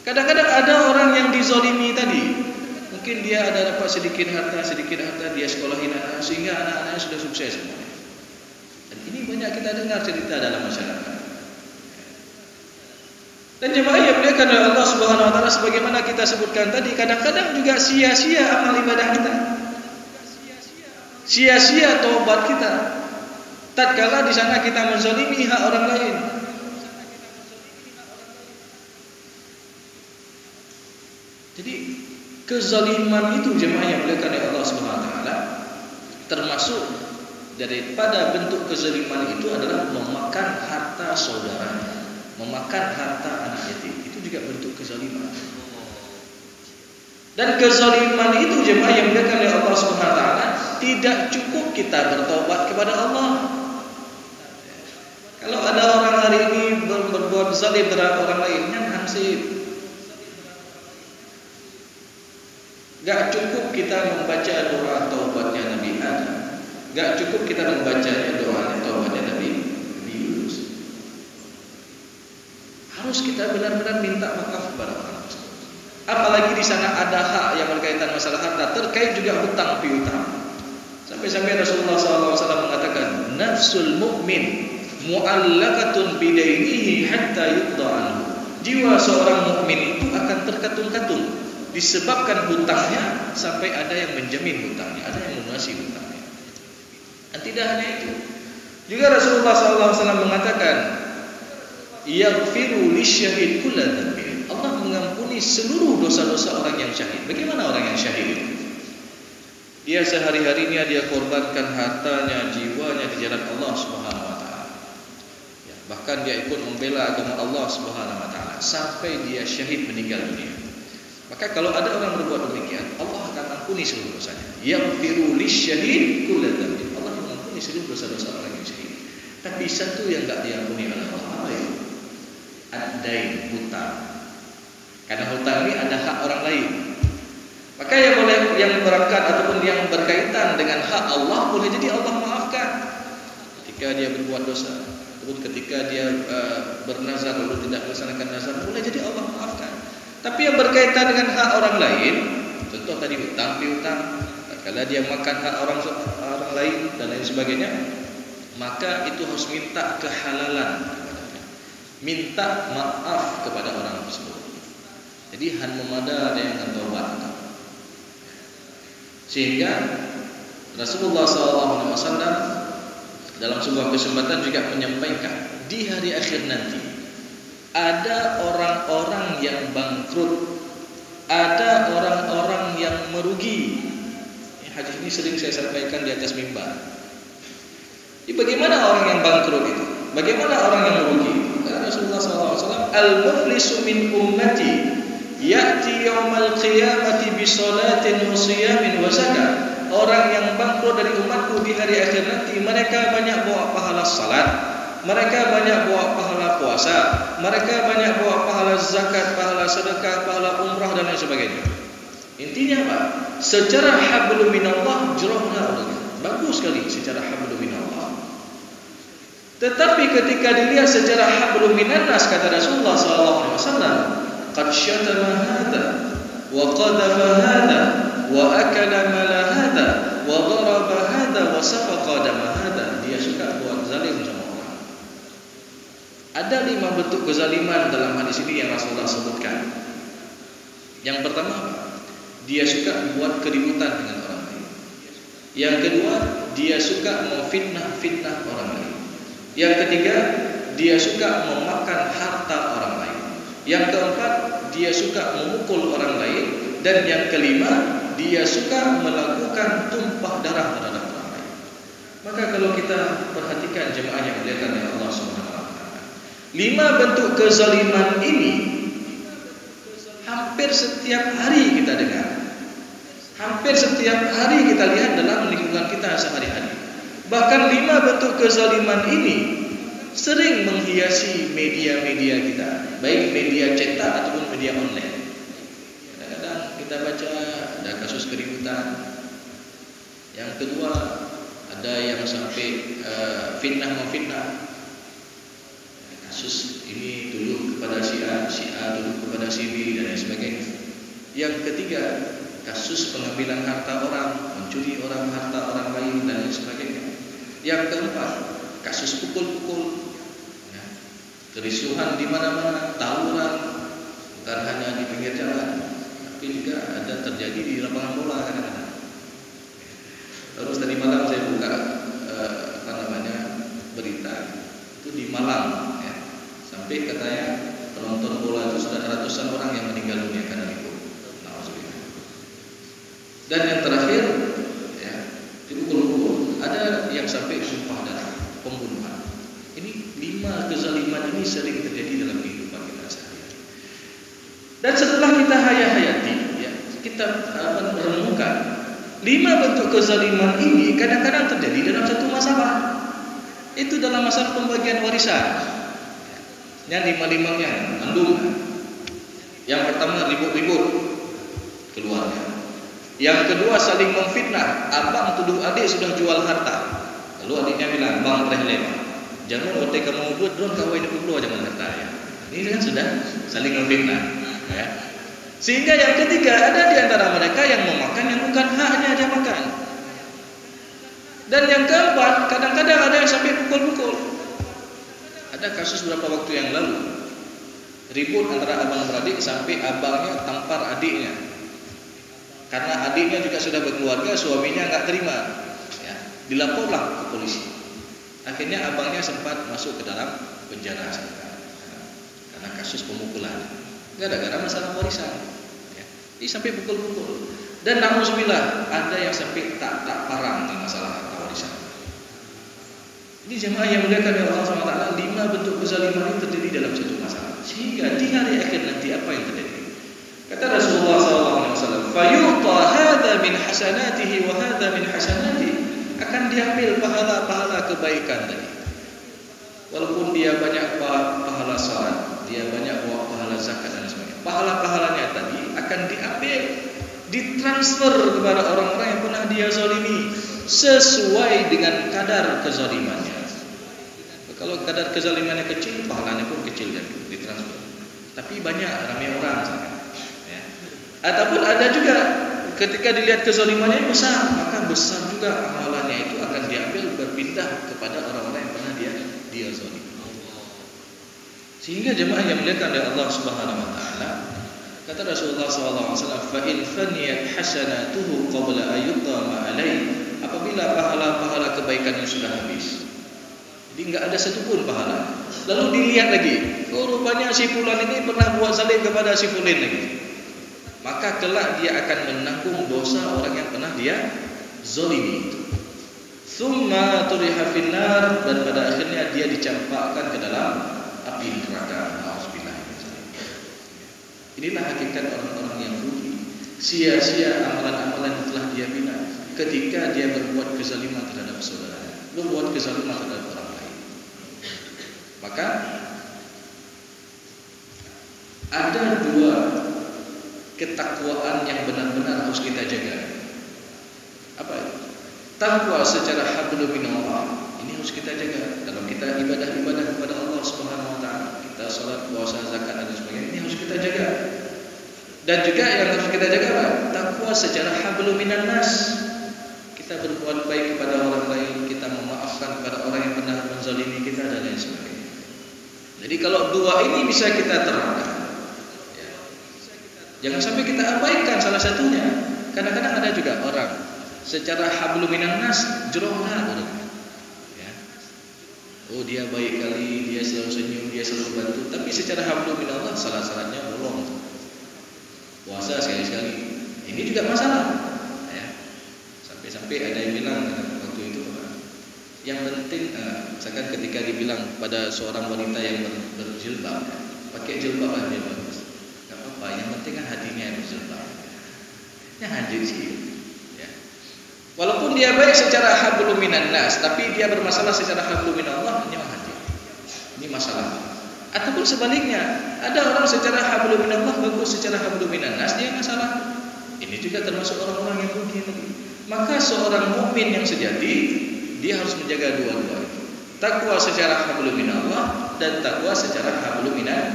Kadang-kadang ada orang yang dizalimi tadi, mungkin dia ada dapat sedikit harta, dia sekolahin anak, sehingga anak-anaknya sudah sukses semuanya. Dan ini banyak kita dengar cerita dalam masyarakat. Dan jemaah yang dimuliakan oleh Allah Subhanahu wa taala, sebagaimana kita sebutkan tadi, kadang-kadang juga sia-sia amal ibadah kita. Sia-sia taubat kita. Tatkala di sana kita menzalimi hak orang lain. Jadi kezaliman itu jemaah yang dimuliakan oleh Allah Subhanahu wa taala termasuk daripada bentuk kezaliman itu adalah memakan harta saudaranya, memakan harta anak yatim. Itu juga bentuk kezaliman. Dan kezaliman itu jemaah yang dimuliakan oleh Allah Subhanahu wa taala, tidak cukup kita bertobat kepada Allah. Kalau ada orang hari ini berbuat zalim terhadap orang lain, kan hansip. Gak cukup kita membaca doa taubatnya Nabi Adam. Gak cukup kita membaca doa taubatnya Nabi Yunus. Harus kita benar-benar minta maaf kepada orang tersebut. Apalagi di sana ada hak yang berkaitan masalah harta, terkait juga hutang piutang. Sampai-sampai Rasulullah SAW mengatakan, nafsul mu'min mu'allaqatun bidainihi hatta yuqda anhu. Jiwa seorang mukmin itu akan terkatung-katung disebabkan hutangnya sampai ada yang menjamin hutangnya, ada yang melunasi hutangnya. Dan tidak hanya itu, juga Rasulullah SAW mengatakan, yaghfiru lisyahid kulla dzambin. Allah mengampuni seluruh dosa-dosa orang yang syahid. Bagaimana orang yang syahid itu? Dia sehari-harinya dia korbankan hartanya, jiwanya di jalan Allah Subhanahu wa taala. Ya, bahkan dia ikut membela agama Allah Subhanahu wa taala sampai dia syahid meninggal dunia. Maka kalau ada orang berbuat demikian, Allah akan ampuni seluruh dosanya. Yaghfiru lisyahid kulla dzambin. Allah mengampuni seluruh dosa-dosa orang yang syahid. Tapi satu yang enggak diampuni oleh Allah, apa itu? Ad-dain, hutang. Karena hutang ini ada hak orang lain. Maka yang berangkat ataupun yang berkaitan dengan hak Allah, boleh jadi Allah maafkan ketika dia berbuat dosa, ataupun ketika dia bernazar lalu tidak melaksanakan nazar, boleh jadi Allah maafkan. Tapi yang berkaitan dengan hak orang lain, contoh tadi hutang piutang, kalau dia makan hak orang lain dan lain sebagainya, maka itu harus minta kehalalan kepadanya, minta maaf kepada orang tersebut. Jadi han memada ada yang akan taubat. Sehingga Rasulullah SAW dalam sebuah kesempatan juga menyampaikan, di hari akhir nanti ada orang-orang yang bangkrut, ada orang-orang yang merugi. Hadis ini sering saya sampaikan di atas mimbar. Jadi bagaimana orang yang bangkrut itu? Bagaimana orang yang merugi? Kata Rasulullah SAW, al-muflisu min ummati ya'ti yawmal qiyamati bi salatin wa siyamin wa zakat. Orang yang bangkrut dari umatku di hari akhir nanti, mereka banyak bawa pahala salat, mereka banyak bawa pahala puasa, mereka banyak bawa pahala zakat, pahala sedekah, pahala umrah dan lain sebagainya. Intinya apa? Secara hablum minallah jurahna, bagus sekali secara hablum minallah. Tetapi ketika dilihat secara hablum minannas, kata Rasulullah SAW, qad syatama hadha wa qadhafa hadha wa akala mala hadha wa daraba hadha wa safaqa dama hadha. Dia suka buat zalim sama orang. Ada 5 bentuk kezaliman dalam hadis ini yang Rasulullah sebutkan. Yang pertama, dia suka buat keributan dengan orang lain. Yang kedua, dia suka memfitnah orang lain. Yang ketiga, dia suka memakan harta orang lain. Yang keempat, dia suka memukul orang lain. Dan yang kelima, dia suka melakukan tumpah darah terhadap orang lain. Maka kalau kita perhatikan jemaah yang dimuliakan oleh Allah Subhanahu wa taala, 5 bentuk kezaliman ini hampir setiap hari kita dengar. Hampir setiap hari kita lihat dalam lingkungan kita sehari-hari. Bahkan 5 bentuk kezaliman ini sering menghiasi media-media kita, baik media cetak ataupun media online. Kadang-kadang kita baca ada kasus keributan. Yang kedua, ada yang sampai memfitnah. Kasus ini tuduh kepada si A tuduh kepada si B dan lain sebagainya. Yang ketiga, kasus pengambilan harta orang, mencuri harta orang lain dan lain sebagainya. Yang keempat, kasus pukul-pukul, ya, kerisuhan di mana-mana, tawuran, bukan hanya di pinggir jalan, tapi juga ada terjadi di lapangan bola kadang-kadang. Terus tadi malam saya buka berita itu di Malang, ya, sampai katanya penonton bola itu sudah ratusan orang yang meninggal dunia karena itu. Dan yang terakhir, ya, dipukul-pukul. Ada yang sampai ini sering terjadi dalam kehidupan kita sehari-hari. Dan setelah kita hayati, ya, kita merenungkan 5 bentuk kezaliman ini kadang-kadang terjadi dalam satu masalah. Itu dalam masalah pembagian warisan. Yang 5-5-nya andung. Yang pertama ribut-ribut keluarga. Yang kedua saling memfitnah. Abang tuduh adik sudah jual harta. Lalu adiknya bilang, bang terhelem, jangan waktu kamu buat drone kawin itu keluar jangan harta ya. Ini kan sudah saling memfitnah. Ya. Sehingga yang ketiga ada di antara mereka yang memakan yang bukan haknya dia makan. Dan yang keempat kadang-kadang ada yang sampai pukul-pukul. Ada kasus beberapa waktu yang lalu ribut antara abang beradik sampai abangnya tampar adiknya. Karena adiknya juga sudah berkeluarga, suaminya enggak terima. Ya, dilaporlah ke polisi. Akhirnya abangnya sempat masuk ke dalam penjara karena kasus pemukulan. Gara-gara masalah warisan. Ya, ini sampai pukul-pukul. Dan na'udzubillah ada yang sampai tak parang di masalah harta warisan. Ini jemaah yang muliakan oleh Allah SWT, 5 bentuk kezaliman ini terjadi dalam satu masalah. Sehingga di hari akhir nanti apa yang terjadi? Kata Rasulullah SAW, "Fayuta hadza min hasanatihi wa hadza min hasanatihi." Akan diambil pahala-pahala kebaikan tadi. Walaupun dia banyak pahala salat, dia banyak pahala zakat dan sebagainya. Pahala-pahalanya tadi akan diambil, ditransfer kepada orang-orang yang pernah dia zalimi sesuai dengan kadar kezalimannya. Kalau kadar kezalimannya kecil, pahalanya pun kecil dan ditransfer. Tapi banyak ramai orang misalkan. Ya. Ataupun ada juga ketika dilihat kezalimannya besar, maka besar juga amalannya itu akan diambil berpindah kepada orang-orang yang pernah dia zalimi. Sehingga jemaah yang muliakan oleh Allah Subhanahu wa taala, kata Rasulullah SAW, "Fa in faniyat hasanatuhu qabla ayyutama alaihi." Apabila pahala-pahala kebaikannya sudah habis, jadi enggak ada satupun pahala. Lalu dilihat lagi, oh rupanya si fulan ini pernah buat zalim kepada si fulan lagi. Maka kelak dia akan menanggung dosa orang yang pernah dia zalimi itu. Tsumma turiha finnar, dan pada akhirnya dia dicampakkan ke dalam api neraka. Nauzubillah. Inilah hakikat orang-orang yang rugi. Sia-sia amalan-amalan yang telah dia bina ketika dia berbuat kezaliman terhadap saudaranya, berbuat kezaliman terhadap orang lain. Maka ada 2 ketakwaan yang benar-benar harus kita jaga. Apa itu? Takwa secara hablum minallah. Ini harus kita jaga dalam kita ibadah-ibadah kepada Allah Subhanahu wa taala. Kita salat, puasa, zakat dan sebagainya. Ini harus kita jaga. Dan juga yang harus kita jaga apa? Takwa secara hablum minan nas. Kita berbuat baik kepada orang lain, kita memaafkan kepada orang yang pernah menzalimi kita dan lain sebagainya. Jadi kalau 2 ini bisa kita terapkan, ya, jangan sampai kita abaikan salah satunya. Kadang-kadang ada juga orang secara hablum minan nas jerohna, ya. Oh dia baik kali, dia selalu senyum, dia selalu bantu, tapi secara hablum minallah salah-salahnya bolong. Puasa sekali-sekali, ini juga masalah. Sampai ada yang bilang waktu itu, yang penting misalkan ketika dibilang pada seorang wanita yang berjilbab, pakai jilbab lah dia bagus, nggak apa-apa, yang penting kan hatinya yang berjilbab. Ini hadir sih, ya. Walaupun dia baik secara hablum minan nas, tapi dia bermasalah secara hablum minallah, ini hadir. Ini masalah. Ataupun sebaliknya, ada orang secara hablum minallah bagus, secara hablum minan nas dia masalah. Ini juga termasuk orang-orang yang rugi tadi. Maka seorang mukmin yang sejati dia harus menjaga dua-dua itu. Takwa secara hablum minallah dan takwa secara hablum minan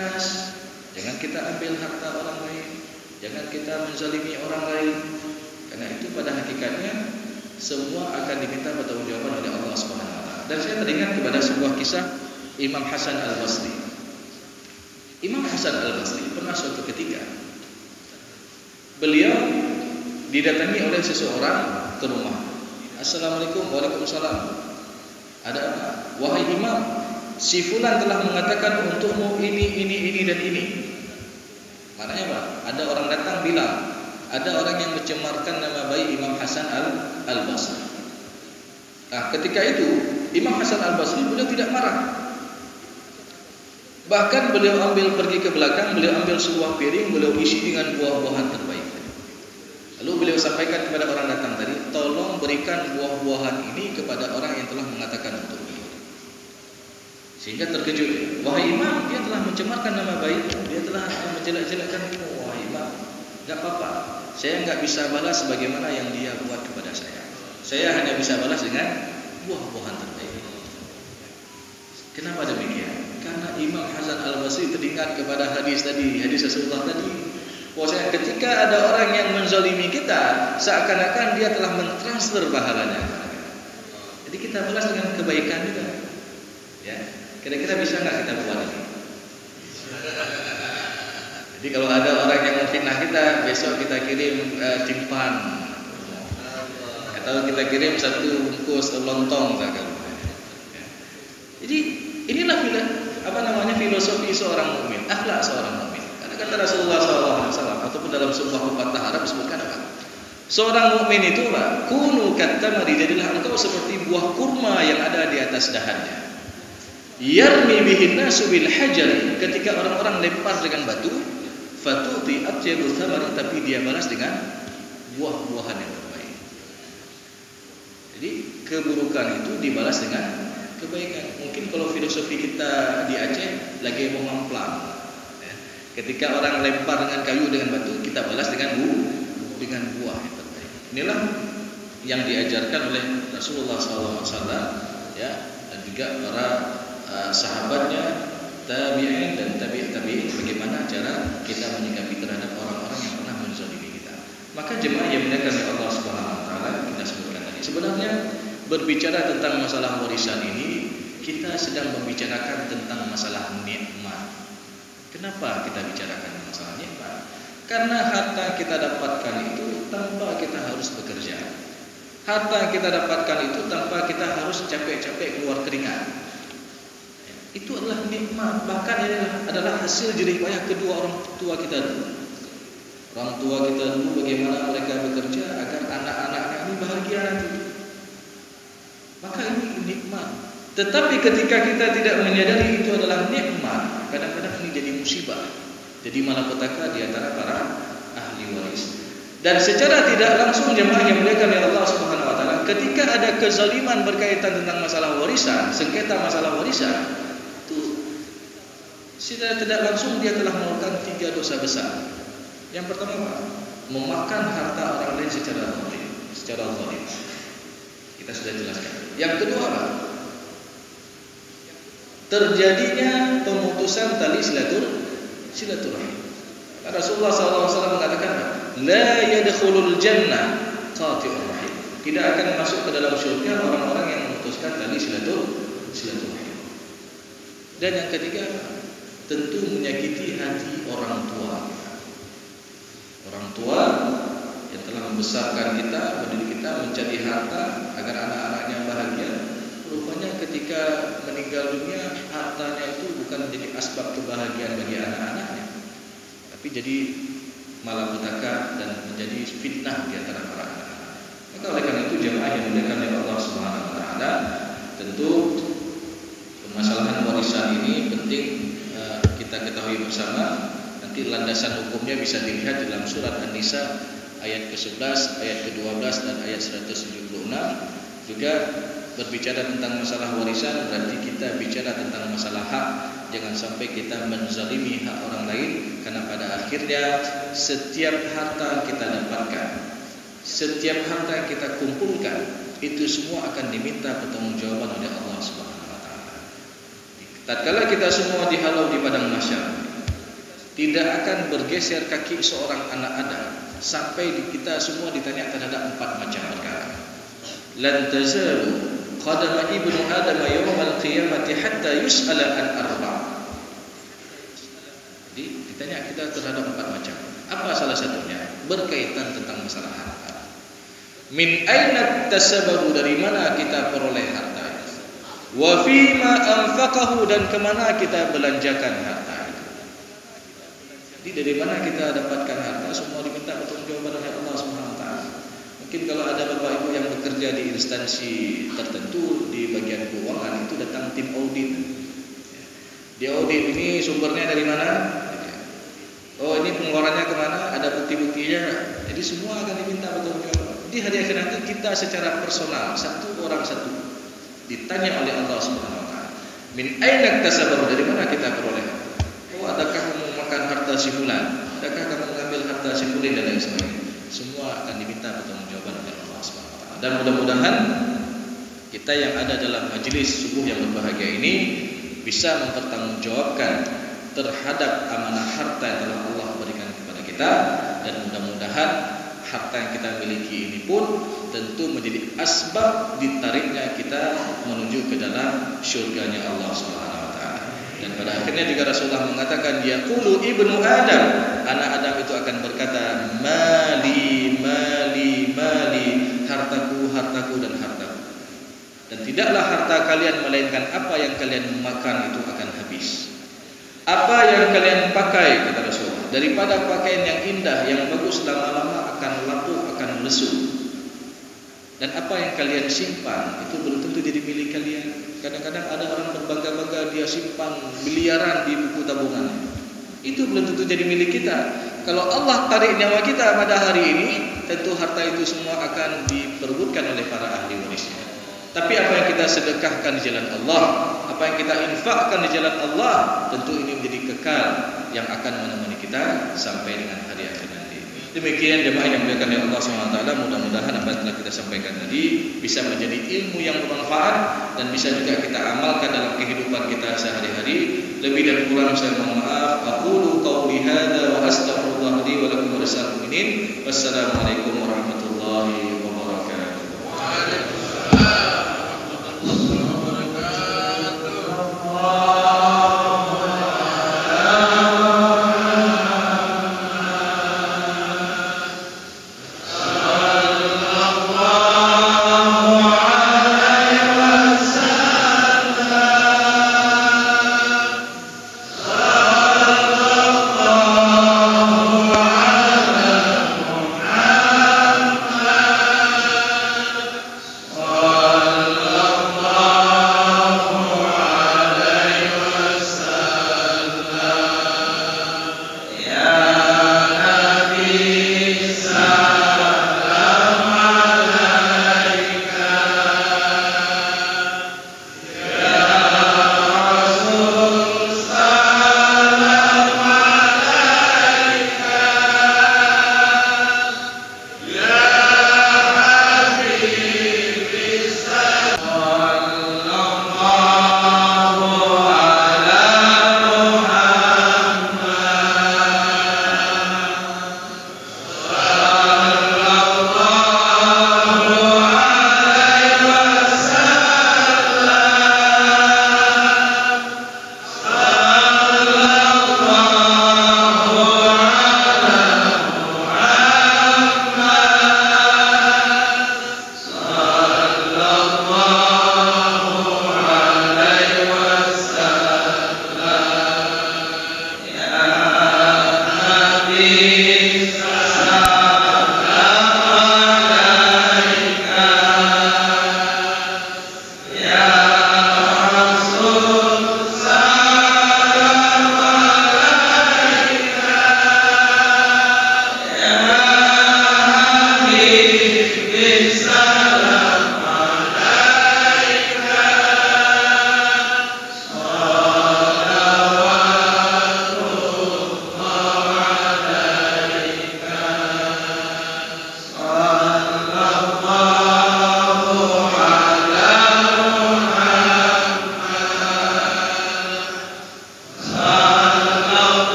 nas. Jangan kita ambil harta orang lain, jangan kita menzalimi orang lain. Karena itu pada hakikatnya semua akan diminta pertanggungjawaban oleh Allah Subhanahu wa taala. Dan saya teringat kepada sebuah kisah Imam Hasan Al-Basri. Imam Hasan Al-Basri pernah suatu ketika beliau didatangi oleh seseorang ke rumah. Assalamualaikum. Waalaikumsalam. Ada apa? Wahai imam, si fulan telah mengatakan untukmu ini dan ini. Maknanya apa? Ada orang datang bilang, ada orang yang mencemarkan nama baik Imam Hasan Al-Basri. Nah, ketika itu Imam Hasan Al-Basri beliau tidak marah. Bahkan beliau ambil pergi ke belakang, beliau ambil sebuah piring, beliau isi dengan buah-buahan terbaik. Lalu beliau sampaikan kepada orang datang tadi, tolong berikan buah-buahan ini kepada orang yang telah mengatakan untuk beliau. Sehingga terkejut, wahai imam, dia telah mencemarkan nama baik, dia telah menjelek-jelekkan ilmu. Wahai imam, enggak apa-apa, saya enggak bisa balas sebagaimana yang dia buat kepada saya. Saya hanya bisa balas dengan buah-buahan terbaik. Kenapa demikian? Karena Imam Hasan Al-Basri teringat kepada hadis tadi, hadis Rasulullah tadi. Bahwasanya ketika ada orang yang menzalimi kita, seakan-akan dia telah mentransfer pahalanya. Jadi kita balas dengan kebaikan kita. Ya, kira-kira bisa nggak kita buat ini? Jadi kalau ada orang yang memfitnah kita, besok kita kirim timpan, atau kita kirim satu bungkus lontong, Jadi inilah filosofi seorang mukmin, akhlak seorang mukmin. Karena kata Rasulullah SAW ataupun dalam sebuah pepatah Arab disebutkan apa? Seorang mukmin itu apa? Kunu kattamari, jadilah engkau seperti buah kurma yang ada di atas dahannya. Yarmi bihin nasu bil hajari, ketika orang-orang lempar dengan batu, fatuti atyabu thamari, tapi dia balas dengan buah-buahan yang terbaik. Jadi keburukan itu dibalas dengan kebaikan. Mungkin kalau filosofi kita di Aceh lagi mau mamplang, ya. Ketika orang lempar dengan kayu dengan batu, kita balas dengan buah yang terbaik. Inilah yang diajarkan oleh Rasulullah SAW, ya, dan juga para sahabatnya, tabi'in dan tabi'in, bagaimana cara kita menyikapi terhadap orang-orang yang pernah menzalimi kita. Maka jemaah yang dimuliakan oleh Allah Subhanahu Wa Taala, kita sebutkan tadi. Sebenarnya berbicara tentang masalah warisan ini, kita sedang membicarakan tentang masalah nikmat. Kenapa kita bicarakan masalah nikmat? Karena harta kita dapatkan itu tanpa kita harus bekerja. Harta kita dapatkan itu tanpa kita harus capek-capek keluar keringat. Itu adalah nikmat. Bahkan ini adalah hasil jerih payah kedua orang tua kita dulu. Orang tua kita dulu bagaimana mereka bekerja agar anak-anaknya ini bahagia nanti. Maka ini nikmat. Tetapi ketika kita tidak menyadari itu adalah nikmat, kadang-kadang ini jadi musibah, jadi malapetaka di antara para ahli waris. Dan secara tidak langsung jemaah yang dimuliakan oleh Allah Subhanahu Wa Taala, ketika ada kezaliman berkaitan tentang masalah warisan, sengketa masalah warisan, itu secara tidak langsung dia telah melakukan 3 dosa besar. Yang pertama, memakan harta orang lain secara zalim. Kita sudah jelaskan. Yang kedua, terjadinya pemutusan tali silaturahim. Rasulullah SAW mengatakan, la yadkhulul jannah qati'ur rahim. Tidak akan masuk ke dalam surga orang-orang yang memutuskan tali silaturahim. Dan yang ketiga, tentu menyakiti hati orang tua. Orang tua yang telah membesarkan kita, mendidik kita, mencari harta agar anak-anaknya bahagia. Rupanya ketika meninggal dunia, hartanya itu bukan menjadi asbab kebahagiaan bagi anak-anaknya, tapi jadi malapetaka dan menjadi fitnah di antara para anak-anak. Maka oleh karena itu jemaah yang dimuliakan oleh Allah Subhanahu Wa Taala, tentu permasalahan warisan ini penting kita ketahui bersama. Nanti landasan hukumnya bisa dilihat dalam surat An-Nisa ayat ke-11, ayat ke-12 dan ayat 176. Juga berbicara tentang masalah warisan berarti kita bicara tentang masalah hak. Jangan sampai kita menzalimi hak orang lain, karena pada akhirnya setiap harta kita dapatkan, setiap harta yang kita kumpulkan, itu semua akan diminta pertanggungjawaban oleh Allah Subhanahu Wa Taala. Tatkala kita semua dihalau di padang mahsyar, tidak akan bergeser kaki seorang anak Adam sampai kita semua ditanya terhadap 4 macam perkara. Lan tazalu qadama ibnu Adam yawmal qiyamati hatta yus'ala an arba'. Jadi ditanya kita terhadap 4 macam. Apa salah satunya? Berkaitan tentang masalah harta. Min aina tasabahu, dari mana kita peroleh harta? Wa fima anfaqahu, dan kemana kita belanjakan harta? Jadi dari mana kita dapatkan harta, semua diminta pertanggungjawaban oleh Allah Subhanahu Wa Taala. Mungkin kalau ada bapak ibu yang bekerja di instansi tertentu di bagian keuangan, itu datang tim audit. Dia audit, ini sumbernya dari mana? Oh, ini pengeluarannya kemana? Ada bukti-buktinya. Jadi semua akan diminta bertanggungjawab. Di hari akhir nanti kita secara personal, satu orang satu, ditanya oleh Allah Subhanahu Wa Taala, min aina iktasabahu, dari mana kita peroleh? Oh, adakah kamu makan harta si fulan? Adakah kamu mengambil harta si fulan dan lain sebagainya? Semua akan diminta bertanggungjawab oleh Allah Subhanahu Wa Taala. Dan mudah-mudahan kita yang ada dalam majelis subuh yang berbahagia ini bisa mempertanggungjawabkan terhadap amanah harta yang telah Allah berikan kepada kita, dan mudah-mudahan harta yang kita miliki ini pun tentu menjadi asbab ditariknya kita menuju ke dalam syurganya Allah Subhanahu Wa Taala. Dan pada akhirnya juga Rasulullah mengatakan, yaqulu ibnu Adam, anak Adam itu akan berkata, mali mali mali, hartaku hartaku dan hartaku. Dan tidaklah harta kalian melainkan apa yang kalian makan itu akan habis. Apa yang kalian pakai, kata Rasulullah, daripada pakaian yang indah, yang bagus, lama-lama akan lapuk, akan lesu. Dan apa yang kalian simpan itu belum tentu jadi milik kalian. Kadang-kadang ada orang berbangga-bangga dia simpan miliaran di buku tabungan. Itu belum tentu jadi milik kita. Kalau Allah tarik nyawa kita pada hari ini, tentu harta itu semua akan diperebutkan oleh para ahli warisnya. Tapi apa yang kita sedekahkan di jalan Allah, apa yang kita infakkan di jalan Allah, tentu ini menjadi kekal yang akan menemani kita sampai dengan hari akhir nanti. Demikian jemaah yang dimuliakan oleh Allah SWT, mudah-mudahan apa yang telah kita sampaikan tadi bisa menjadi ilmu yang bermanfaat dan bisa juga kita amalkan dalam kehidupan kita sehari-hari. Lebih dan kurang saya mohon maaf. Aqulu qawli hadza wa astaghfirullah li wa lakum wa lisa'il mu'minin. Wassalamualaikum warahmatullahi wabarakatuh.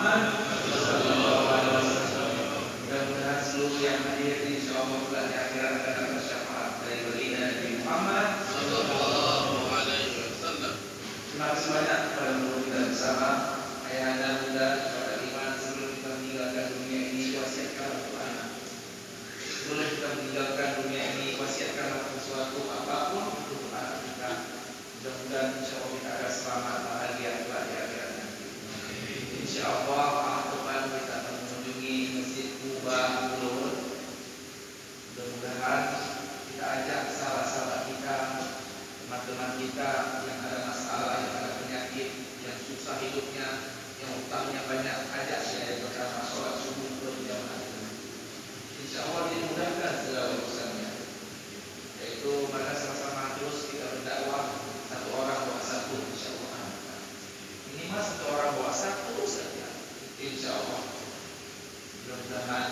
Muhammad sallallahu alaihi wasallam. Mudah-mudahan seluruh yang hadir insyaallah kelak di akhirat akan dapat syafaat dari baginda Nabi Muhammad sallallahu alaihi wasallam. Terima kasih banyak kepada guru kita bersama, ayahanda bunda, kepada iman. Sebelum kita meninggalkan dunia ini, wasiatkan untuk anak. Sebelum kita meninggalkan dunia ini, wasiatkanlah sesuatu apapun untuk anak kita. Mudah-mudahan insyaallah kita akan selamat bahagia kelak di akhirat nanti. Insyaallah tahun depan kita akan mengunjungi Masjid Quba Ulun. Mudah-mudahan kita ajak sahabat-sahabat kita, teman-teman kita yang ada masalah, yang ada penyakit, yang susah hidupnya, yang utangnya banyak, ajak saya bersama sholat subuh berjamaah. Insyaallah dimudahkan segala urusannya. Yaitu maka sama-sama terus kita berdakwah, satu orang bawa satu, insyaallah. Minimal satu orang bawa satu saja, insyaallah. Mudah-mudahan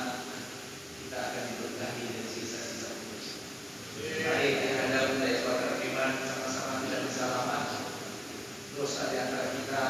kita akan diberkahi dari sisa-sisa urusan. Baik, ayahanda bunda ikhwatal iman, sama-sama tidak bersalaman. Terus ada antara kita